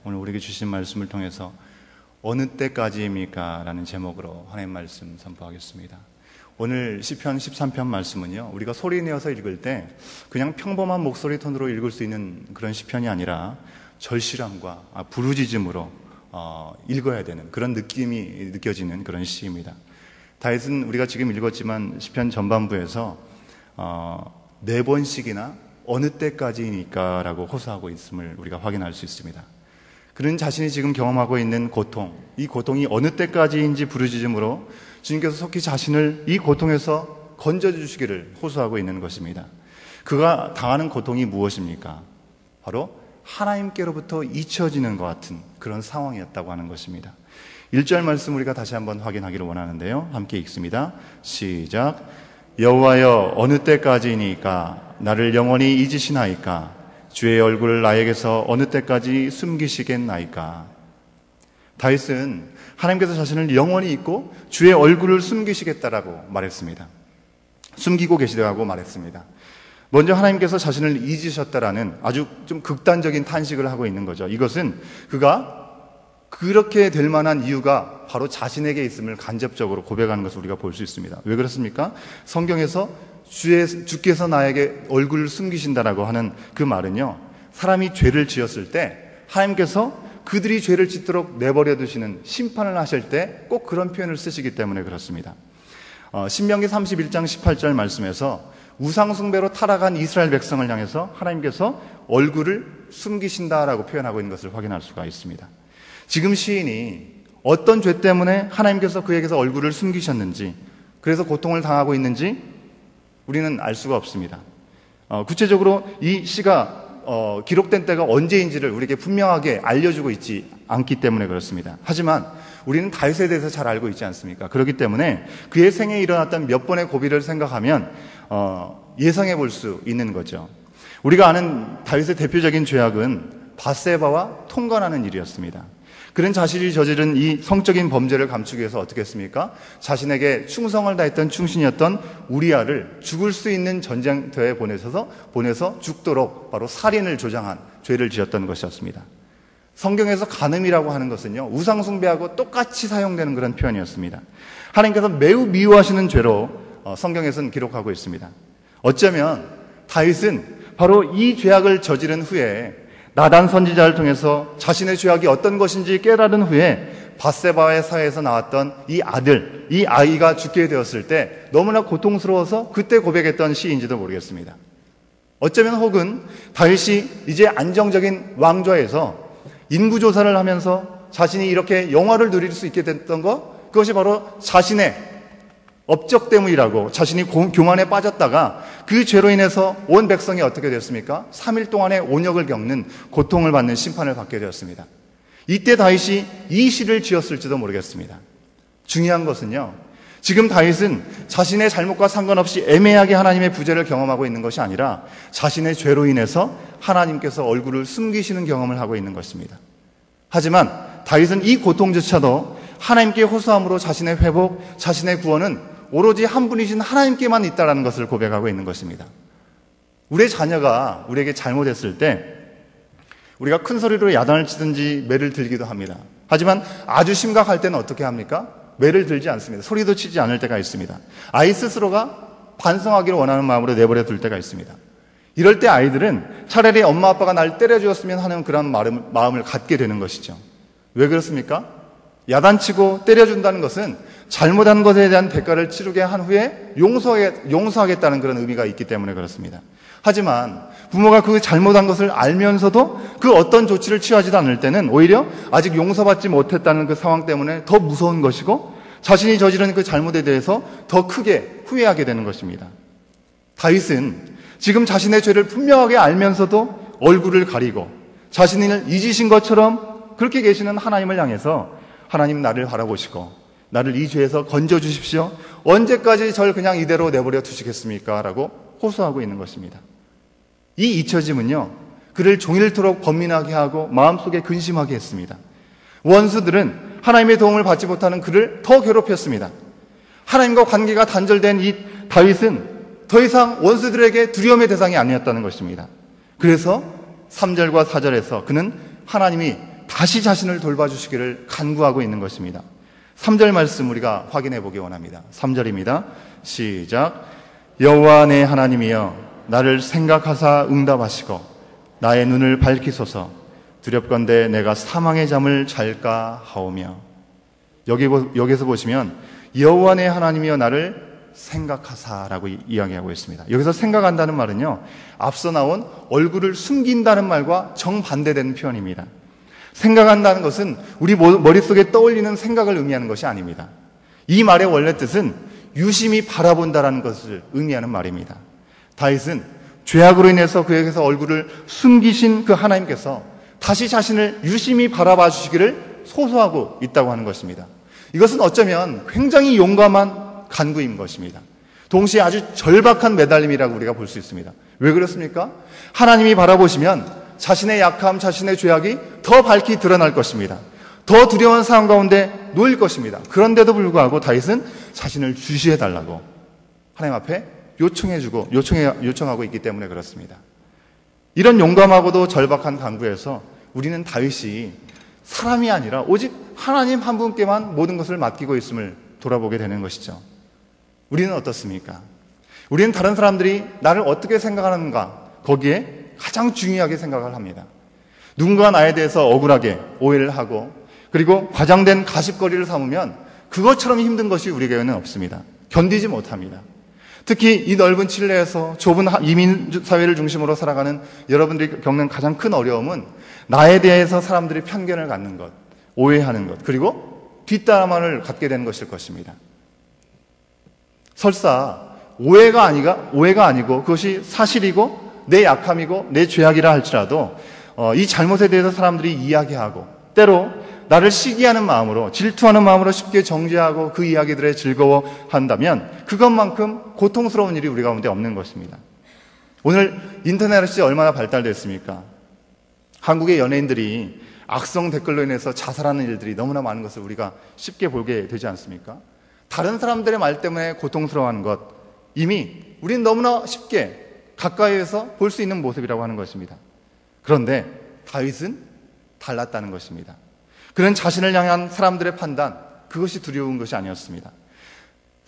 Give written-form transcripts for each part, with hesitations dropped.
오늘 우리에게 주신 말씀을 통해서 어느 때까지입니까? 라는 제목으로 하나님 말씀 선포하겠습니다. 오늘 시편 13편 말씀은요, 우리가 소리 내어서 읽을 때 그냥 평범한 목소리 톤으로 읽을 수 있는 그런 시편이 아니라 절실함과 부르짖음으로 읽어야 되는 그런 느낌이 느껴지는 그런 시입니다. 다윗은 우리가 지금 읽었지만 시편 전반부에서 4번씩이나 어느 때까지니까 라고 호소하고 있음을 우리가 확인할 수 있습니다. 그는 자신이 지금 경험하고 있는 고통, 이 고통이 어느 때까지인지 부르짖음으로 주님께서 속히 자신을 이 고통에서 건져주시기를 호소하고 있는 것입니다. 그가 당하는 고통이 무엇입니까? 바로 하나님께로부터 잊혀지는 것 같은 그런 상황이었다고 하는 것입니다. 1절 말씀 우리가 다시 한번 확인하기를 원하는데요. 함께 읽습니다. 시작. 여호와여 어느 때까지이니까 나를 영원히 잊으시나이까? 주의 얼굴을 나에게서 어느 때까지 숨기시겠나이까? 다윗은 하나님께서 자신을 영원히 잊고 주의 얼굴을 숨기시겠다라고 말했습니다. 숨기고 계시다고 말했습니다. 먼저 하나님께서 자신을 잊으셨다라는 아주 좀 극단적인 탄식을 하고 있는 거죠. 이것은 그가 그렇게 될 만한 이유가 바로 자신에게 있음을 간접적으로 고백하는 것을 우리가 볼 수 있습니다. 왜 그렇습니까? 성경에서 주께서 나에게 얼굴을 숨기신다라고 하는 그 말은요, 사람이 죄를 지었을 때 하나님께서 그들이 죄를 짓도록 내버려 두시는 심판을 하실 때 꼭 그런 표현을 쓰시기 때문에 그렇습니다. 신명기 31장 18절 말씀에서 우상숭배로 타락한 이스라엘 백성을 향해서 하나님께서 얼굴을 숨기신다라고 표현하고 있는 것을 확인할 수가 있습니다. 지금 시인이 어떤 죄 때문에 하나님께서 그에게서 얼굴을 숨기셨는지, 그래서 고통을 당하고 있는지 우리는 알 수가 없습니다. 구체적으로 이 시가 기록된 때가 언제인지를 우리에게 분명하게 알려주고 있지 않기 때문에 그렇습니다. 하지만 우리는 다윗에 대해서 잘 알고 있지 않습니까? 그렇기 때문에 그의 생애에 일어났던 몇 번의 고비를 생각하면 예상해 볼 수 있는 거죠. 우리가 아는 다윗의 대표적인 죄악은 밧세바와 통관하는 일이었습니다. 그는 자신이 저지른 이 성적인 범죄를 감추기 위해서 어떻게 했습니까? 자신에게 충성을 다했던 충신이었던 우리아를 죽을 수 있는 전쟁터에 보내서 죽도록 바로 살인을 조장한 죄를 지었던 것이었습니다. 성경에서 간음이라고 하는 것은요, 우상숭배하고 똑같이 사용되는 그런 표현이었습니다. 하나님께서 매우 미워하시는 죄로 성경에서는 기록하고 있습니다. 어쩌면 다윗은 바로 이 죄악을 저지른 후에 나단 선지자를 통해서 자신의 죄악이 어떤 것인지 깨달은 후에 밧세바의 사회에서 나왔던 이 아들, 이 아이가 죽게 되었을 때 너무나 고통스러워서 그때 고백했던 시인지도 모르겠습니다. 어쩌면 혹은 다윗이 이제 안정적인 왕좌에서 인구조사를 하면서 자신이 이렇게 영화를 누릴 수 있게 됐던 것, 그것이 바로 자신의 업적 때문이라고, 자신이 교만에 빠졌다가 그 죄로 인해서 온 백성이 어떻게 되었습니까? 3일 동안의 온역을 겪는 고통을 받는 심판을 받게 되었습니다. 이때 다윗이 이 시를 지었을지도 모르겠습니다. 중요한 것은요, 지금 다윗은 자신의 잘못과 상관없이 애매하게 하나님의 부재를 경험하고 있는 것이 아니라 자신의 죄로 인해서 하나님께서 얼굴을 숨기시는 경험을 하고 있는 것입니다. 하지만 다윗은 이 고통조차도 하나님께 호소함으로 자신의 회복, 자신의 구원은 오로지 한 분이신 하나님께만 있다는 것을 고백하고 있는 것입니다. 우리의 자녀가 우리에게 잘못했을 때 우리가 큰 소리로 야단을 치든지 매를 들기도 합니다. 하지만 아주 심각할 때는 어떻게 합니까? 매를 들지 않습니다. 소리도 치지 않을 때가 있습니다. 아이 스스로가 반성하기를 원하는 마음으로 내버려 둘 때가 있습니다. 이럴 때 아이들은 차라리 엄마 아빠가 날 때려주었으면 하는 그런 마음을 갖게 되는 것이죠. 왜 그렇습니까? 야단치고 때려준다는 것은 잘못한 것에 대한 대가를 치르게 한 후에 용서하겠다는 그런 의미가 있기 때문에 그렇습니다. 하지만 부모가 그 잘못한 것을 알면서도 그 어떤 조치를 취하지도 않을 때는 오히려 아직 용서받지 못했다는 그 상황 때문에 더 무서운 것이고 자신이 저지른 그 잘못에 대해서 더 크게 후회하게 되는 것입니다. 다윗은 지금 자신의 죄를 분명하게 알면서도 얼굴을 가리고 자신을 잊으신 것처럼 그렇게 계시는 하나님을 향해서 하나님, 나를 바라보시고 나를 이 죄에서 건져주십시오. 언제까지 절 그냥 이대로 내버려 두시겠습니까? 라고 호소하고 있는 것입니다. 이 잊혀짐은요, 그를 종일토록 번민하게 하고 마음속에 근심하게 했습니다. 원수들은 하나님의 도움을 받지 못하는 그를 더 괴롭혔습니다. 하나님과 관계가 단절된 이 다윗은 더 이상 원수들에게 두려움의 대상이 아니었다는 것입니다. 그래서 3절과 4절에서 그는 하나님이 다시 자신을 돌봐주시기를 간구하고 있는 것입니다. 3절 말씀 우리가 확인해 보기 원합니다. 3절입니다. 시작. 여호와 내 하나님이여 나를 생각하사 응답하시고 나의 눈을 밝히소서. 두렵건대 내가 사망의 잠을 잘까 하오며. 여기서 보시면 여호와 내 하나님이여 나를 생각하사라고 이야기하고 있습니다. 여기서 생각한다는 말은요, 앞서 나온 얼굴을 숨긴다는 말과 정반대되는 표현입니다. 생각한다는 것은 우리 머릿속에 떠올리는 생각을 의미하는 것이 아닙니다. 이 말의 원래 뜻은 유심히 바라본다라는 것을 의미하는 말입니다. 다윗은 죄악으로 인해서 그에게서 얼굴을 숨기신 그 하나님께서 다시 자신을 유심히 바라봐 주시기를 소소하고 있다고 하는 것입니다. 이것은 어쩌면 굉장히 용감한 간구인 것입니다. 동시에 아주 절박한 매달림이라고 우리가 볼 수 있습니다. 왜 그렇습니까? 하나님이 바라보시면 자신의 약함, 자신의 죄악이 더 밝히 드러날 것입니다. 더 두려운 상황 가운데 놓일 것입니다. 그런데도 불구하고 다윗은 자신을 주시해달라고 하나님 앞에 요청하고 있기 때문에 그렇습니다. 이런 용감하고도 절박한 간구에서 우리는 다윗이 사람이 아니라 오직 하나님 한 분께만 모든 것을 맡기고 있음을 돌아보게 되는 것이죠. 우리는 어떻습니까? 우리는 다른 사람들이 나를 어떻게 생각하는가, 거기에 가장 중요하게 생각을 합니다. 누군가 나에 대해서 억울하게 오해를 하고 그리고 과장된 가십거리를 삼으면 그것처럼 힘든 것이 우리에게는 없습니다. 견디지 못합니다. 특히 이 넓은 칠레에서 좁은 이민 사회를 중심으로 살아가는 여러분들이 겪는 가장 큰 어려움은 나에 대해서 사람들이 편견을 갖는 것, 오해하는 것, 그리고 뒷담화를 갖게 되는 것일 것입니다. 설사 오해가 아니고 그것이 사실이고 내 약함이고 내 죄악이라 할지라도 이 잘못에 대해서 사람들이 이야기하고 때로 나를 시기하는 마음으로, 질투하는 마음으로 쉽게 정죄하고 그 이야기들에 즐거워한다면 그것만큼 고통스러운 일이 우리 가운데 없는 것입니다. 오늘 인터넷이 얼마나 발달됐습니까? 한국의 연예인들이 악성 댓글로 인해서 자살하는 일들이 너무나 많은 것을 우리가 쉽게 보게 되지 않습니까? 다른 사람들의 말 때문에 고통스러워하는 것, 이미 우리는 너무나 쉽게 가까이에서 볼 수 있는 모습이라고 하는 것입니다. 그런데 다윗은 달랐다는 것입니다. 그는 자신을 향한 사람들의 판단, 그것이 두려운 것이 아니었습니다.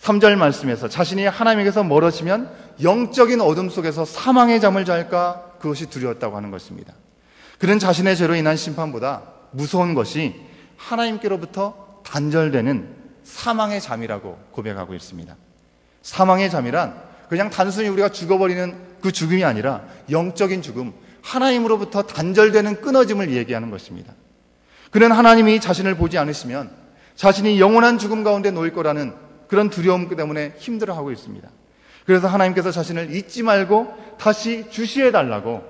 3절 말씀에서 자신이 하나님에게서 멀어지면 영적인 어둠 속에서 사망의 잠을 잘까, 그것이 두려웠다고 하는 것입니다. 그는 자신의 죄로 인한 심판보다 무서운 것이 하나님께로부터 단절되는 사망의 잠이라고 고백하고 있습니다. 사망의 잠이란 그냥 단순히 우리가 죽어버리는 그 죽음이 아니라 영적인 죽음, 하나님으로부터 단절되는 끊어짐을 얘기하는 것입니다. 그는 하나님이 자신을 보지 않으시면 자신이 영원한 죽음 가운데 놓일 거라는 그런 두려움 때문에 힘들어하고 있습니다. 그래서 하나님께서 자신을 잊지 말고 다시 주시해달라고,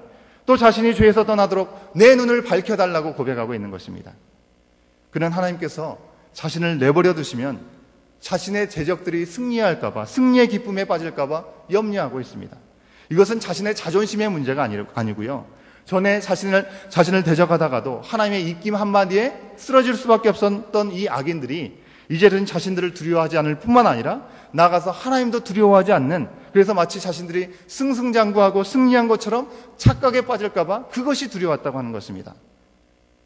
또 자신이 죄에서 떠나도록 내 눈을 밝혀달라고 고백하고 있는 것입니다. 그는 하나님께서 자신을 내버려 두시면 자신의 대적들이 승리할까봐, 승리의 기쁨에 빠질까봐 염려하고 있습니다. 이것은 자신의 자존심의 문제가 아니고요. 전에 자신을 대적하다가도 하나님의 입김 한마디에 쓰러질 수밖에 없었던 이 악인들이 이제는 자신들을 두려워하지 않을 뿐만 아니라 나아가서 하나님도 두려워하지 않는, 그래서 마치 자신들이 승승장구하고 승리한 것처럼 착각에 빠질까봐 그것이 두려웠다고 하는 것입니다.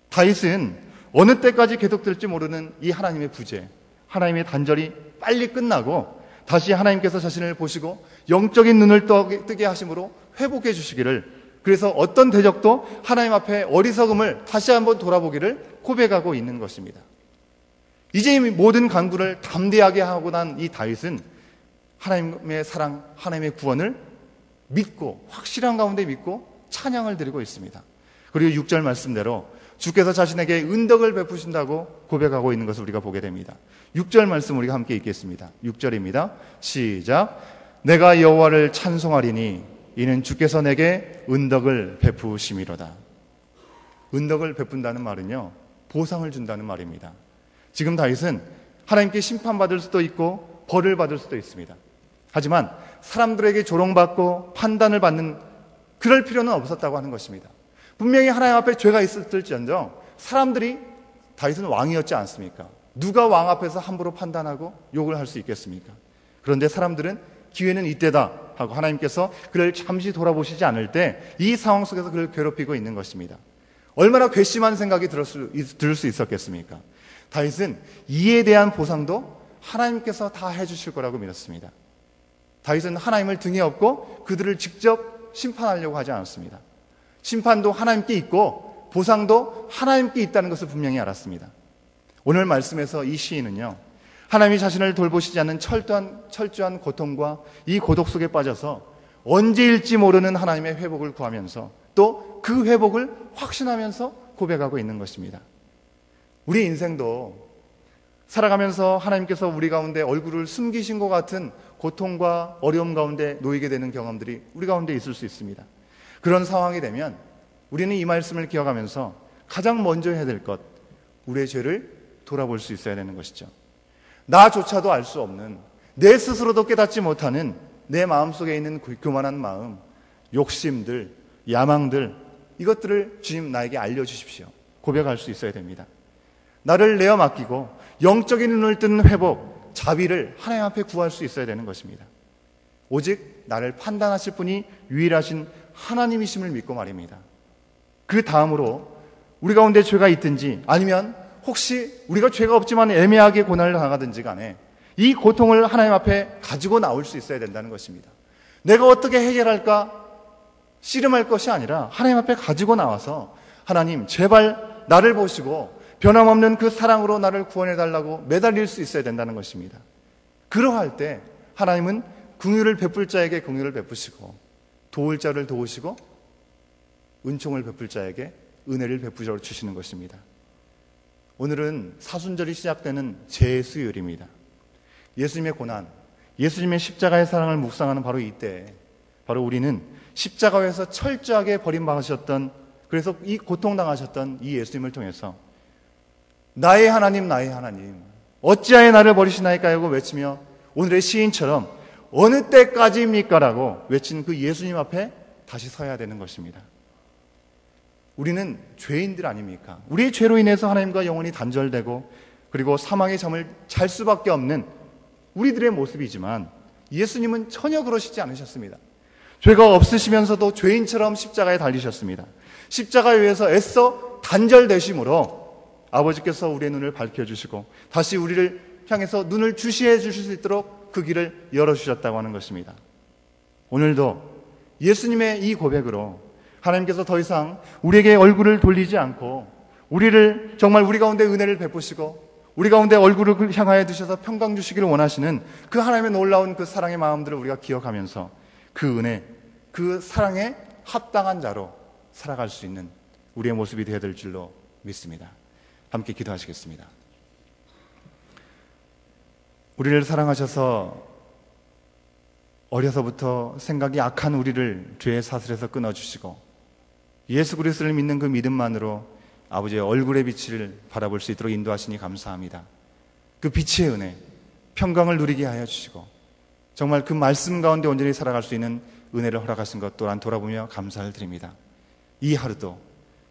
다윗은 어느 때까지 계속될지 모르는 이 하나님의 부재, 하나님의 단절이 빨리 끝나고 다시 하나님께서 자신을 보시고 영적인 눈을 뜨게 하심으로 회복해 주시기를, 그래서 어떤 대적도 하나님 앞에 어리석음을 다시 한번 돌아보기를 고백하고 있는 것입니다. 이제 이 모든 간구를 담대하게 하고 난 이 다윗은 하나님의 사랑, 하나님의 구원을 믿고, 확실한 가운데 믿고 찬양을 드리고 있습니다. 그리고 6절 말씀대로 주께서 자신에게 은덕을 베푸신다고 고백하고 있는 것을 우리가 보게 됩니다. 6절 말씀 우리가 함께 읽겠습니다. 6절입니다. 시작. 내가 여호와를 찬송하리니 이는 주께서 내게 은덕을 베푸심이로다. 은덕을 베푼다는 말은요, 보상을 준다는 말입니다. 지금 다윗은 하나님께 심판받을 수도 있고 벌을 받을 수도 있습니다. 하지만 사람들에게 조롱받고 판단을 받는 그럴 필요는 없었다고 하는 것입니다. 분명히 하나님 앞에 죄가 있었을지언정 사람들이, 다윗은 왕이었지 않습니까? 누가 왕 앞에서 함부로 판단하고 욕을 할 수 있겠습니까? 그런데 사람들은 기회는 이때다 하고 하나님께서 그를 잠시 돌아보시지 않을 때 이 상황 속에서 그를 괴롭히고 있는 것입니다. 얼마나 괘씸한 생각이 들을 수 있었겠습니까? 다윗은 이에 대한 보상도 하나님께서 다 해주실 거라고 믿었습니다. 다윗은 하나님을 등에 업고 그들을 직접 심판하려고 하지 않았습니다. 심판도 하나님께 있고 보상도 하나님께 있다는 것을 분명히 알았습니다. 오늘 말씀에서 이 시인은요, 하나님이 자신을 돌보시지 않는 철저한 고통과 이 고독 속에 빠져서 언제일지 모르는 하나님의 회복을 구하면서 또 그 회복을 확신하면서 고백하고 있는 것입니다. 우리 인생도 살아가면서 하나님께서 우리 가운데 얼굴을 숨기신 것 같은 고통과 어려움 가운데 놓이게 되는 경험들이 우리 가운데 있을 수 있습니다. 그런 상황이 되면 우리는 이 말씀을 기억하면서 가장 먼저 해야 될 것, 우리의 죄를 돌아볼 수 있어야 되는 것이죠. 나조차도 알 수 없는, 내 스스로도 깨닫지 못하는 내 마음속에 있는 교만한 마음, 욕심들, 야망들, 이것들을 주님 나에게 알려주십시오. 고백할 수 있어야 됩니다. 나를 내어 맡기고 영적인 눈을 뜨는 회복, 자비를 하나님 앞에 구할 수 있어야 되는 것입니다. 오직 나를 판단하실 분이 유일하신 하나님이심을 믿고 말입니다. 그 다음으로 우리 가운데 죄가 있든지 아니면 혹시 우리가 죄가 없지만 애매하게 고난을 당하든지 간에 이 고통을 하나님 앞에 가지고 나올 수 있어야 된다는 것입니다. 내가 어떻게 해결할까 씨름할 것이 아니라 하나님 앞에 가지고 나와서 하나님 제발 나를 보시고 변함없는 그 사랑으로 나를 구원해달라고 매달릴 수 있어야 된다는 것입니다. 그러할 때 하나님은 긍휼을 베풀 자에게 긍휼을 베푸시고 도울 자를 도우시고 은총을 베풀 자에게 은혜를 베푸셔 주시는 것입니다. 오늘은 사순절이 시작되는 제수요일입니다. 예수님의 고난, 예수님의 십자가의 사랑을 묵상하는 바로 이때, 바로 우리는 십자가에서 철저하게 버림받으셨던, 그래서 이 고통당하셨던 이 예수님을 통해서 나의 하나님, 나의 하나님, 어찌하여 나를 버리시나이까 하고 외치며 오늘의 시인처럼 어느 때까지입니까? 라고 외친 그 예수님 앞에 다시 서야 되는 것입니다. 우리는 죄인들 아닙니까? 우리의 죄로 인해서 하나님과 영원히 단절되고 그리고 사망의 잠을 잘 수밖에 없는 우리들의 모습이지만 예수님은 전혀 그러시지 않으셨습니다. 죄가 없으시면서도 죄인처럼 십자가에 달리셨습니다. 십자가에 의해서 애써 단절되심으로 아버지께서 우리의 눈을 밝혀주시고 다시 우리를 향해서 눈을 주시해 주실 수 있도록 그 길을 열어주셨다고 하는 것입니다. 오늘도 예수님의 이 고백으로 하나님께서 더 이상 우리에게 얼굴을 돌리지 않고 우리를 정말 우리 가운데 은혜를 베푸시고 우리 가운데 얼굴을 향하여 두셔서 평강 주시기를 원하시는 그 하나님의 놀라운 그 사랑의 마음들을 우리가 기억하면서 그 은혜, 그 사랑에 합당한 자로 살아갈 수 있는 우리의 모습이 되어야 될 줄로 믿습니다. 함께 기도하시겠습니다. 우리를 사랑하셔서 어려서부터 생각이 악한 우리를 죄의 사슬에서 끊어주시고 예수 그리스도를 믿는 그 믿음만으로 아버지의 얼굴의 빛을 바라볼 수 있도록 인도하시니 감사합니다. 그 빛의 은혜, 평강을 누리게 하여 주시고 정말 그 말씀 가운데 온전히 살아갈 수 있는 은혜를 허락하신 것 또한 돌아보며 감사를 드립니다. 이 하루도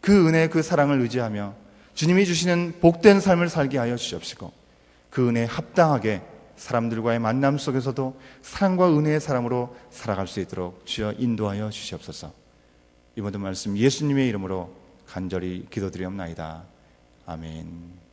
그 은혜, 그 사랑을 의지하며 주님이 주시는 복된 삶을 살게 하여 주시옵시고 그 은혜에 합당하게 사람들과의 만남 속에서도 사랑과 은혜의 사람으로 살아갈 수 있도록 주여 인도하여 주시옵소서. 이 모든 말씀 예수님의 이름으로 간절히 기도드리옵나이다. 아멘.